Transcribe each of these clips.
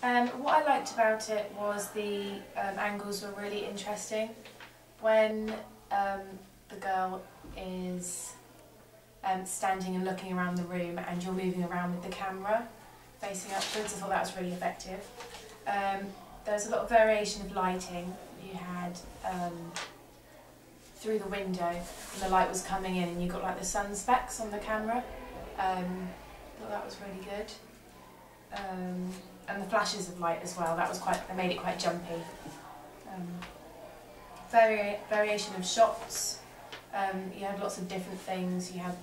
What I liked about it was the angles were really interesting. When the girl is standing and looking around the room and you're moving around with the camera facing upwards, I thought that was really effective. There was a lot of variation of lighting. You had through the window and the light was coming in and you got like the sun specks on the camera. I thought that was really good. And the flashes of light as well, they made it quite jumpy. Variation of shots, you had lots of different things, you had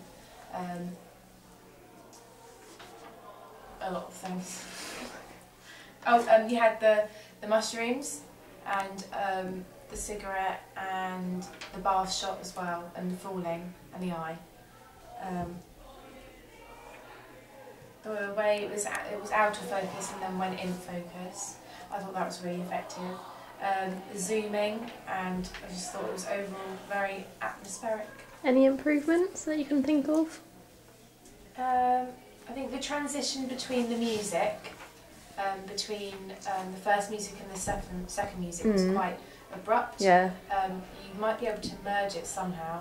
a lot of things. You had the mushrooms and the cigarette and the bath shot as well, and the falling and the eye. The way it was out of focus and then went in focus, I thought that was really effective. The zooming, and I just thought it was overall very atmospheric. Any improvements that you can think of? I think the transition between the music, between the first music and the second music was quite abrupt. Yeah. You might be able to merge it somehow.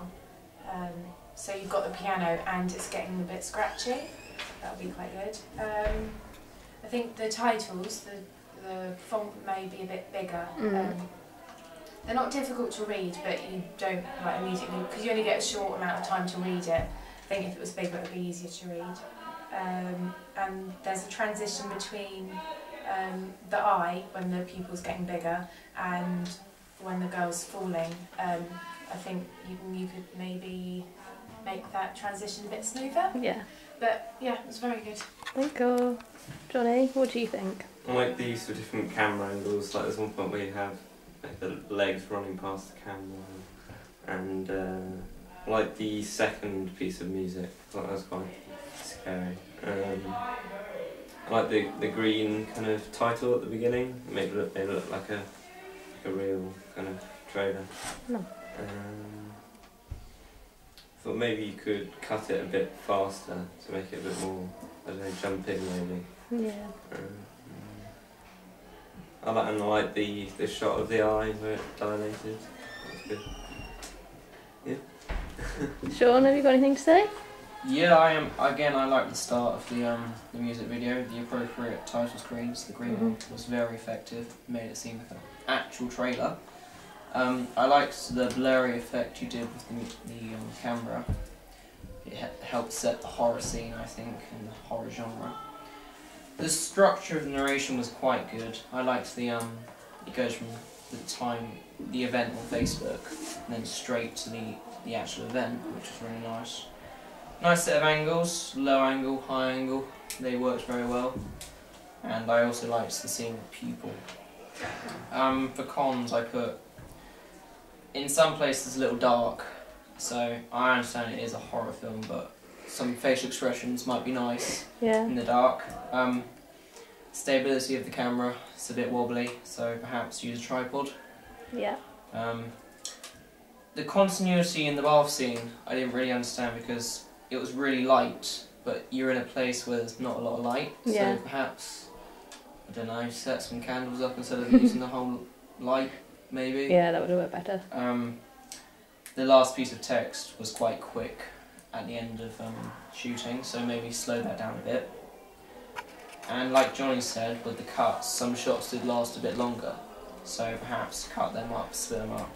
So you've got the piano and it's getting a bit scratchy. That would be quite good. I think the titles, the font may be a bit bigger. They're not difficult to read, but you don't like immediately, because you only get a short amount of time to read it. I think if it was bigger it would be easier to read. And there's a transition between the eye, when the pupil's getting bigger, and when the girl's falling. I think you could maybe make that transition a bit smoother. Yeah. But yeah, it was very good. Thank you. Johnny, what do you think? I like the use of different camera angles. Like there's one point where you have like the legs running past the camera, and I like the second piece of music. I thought that was quite scary. I like the green kind of title at the beginning. It made it look like a real kind of trailer. No. Thought maybe you could cut it a bit faster to make it a bit more, I don't know, jumping maybe. Yeah. I like the shot of the eye where it dilated. That's good. Yeah. Sean, have you got anything to say? Yeah, I am. Again, I like the start of the music video. The appropriate title screens, the green one, was very effective. Made it seem like an actual trailer. I liked the blurry effect you did with the camera. It helped set the horror scene, I think, in the horror genre. The structure of the narration was quite good. I liked the it goes from the event on Facebook, and then straight to the actual event, which was really nice. Nice set of angles, low angle, high angle. They worked very well. And I also liked the scene with Pupil. For cons, I put, in some places a little dark, so I understand it is a horror film, but some facial expressions might be nice in the dark. Stability of the camera, it's a bit wobbly, so perhaps use a tripod. Yeah. The continuity in the bath scene, I didn't really understand because it was really light, but you're in a place where there's not a lot of light, so perhaps, I don't know, set some candles up instead of using the whole light. Maybe. Yeah, that would have worked better. The last piece of text was quite quick at the end of shooting, so maybe slow that down a bit. And like Johnny said, with the cuts, some shots did last a bit longer, so perhaps cut them up, split them up.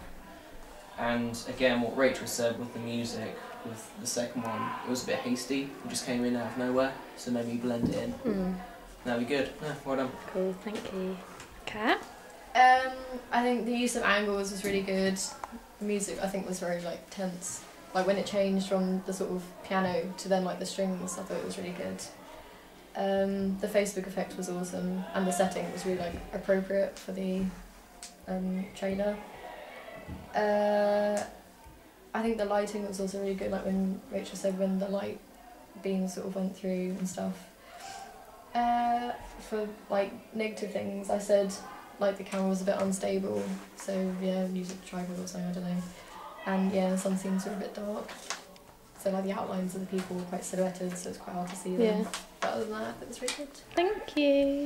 And again, what Rachel said with the music, with the second one, it was a bit hasty. It just came in out of nowhere, so maybe blend it in. That'd be good. Yeah, well done. Cool, thank you. Kat? I think the use of angles was really good. The music, I think, was very tense. Like when it changed from the sort of piano to then the strings, I thought it was really good. The Facebook effect was awesome, and the setting was really appropriate for the trailer. I think the lighting was also really good, like when Rachel said when the light beams sort of went through and stuff. For negative things, I said the camera was a bit unstable, so yeah, use a tripod or something, I don't know. And yeah, some scenes were a bit dark, so the outlines of the people were quite silhouetted, so it's quite hard to see them. But other than that, it was really good. Thank you.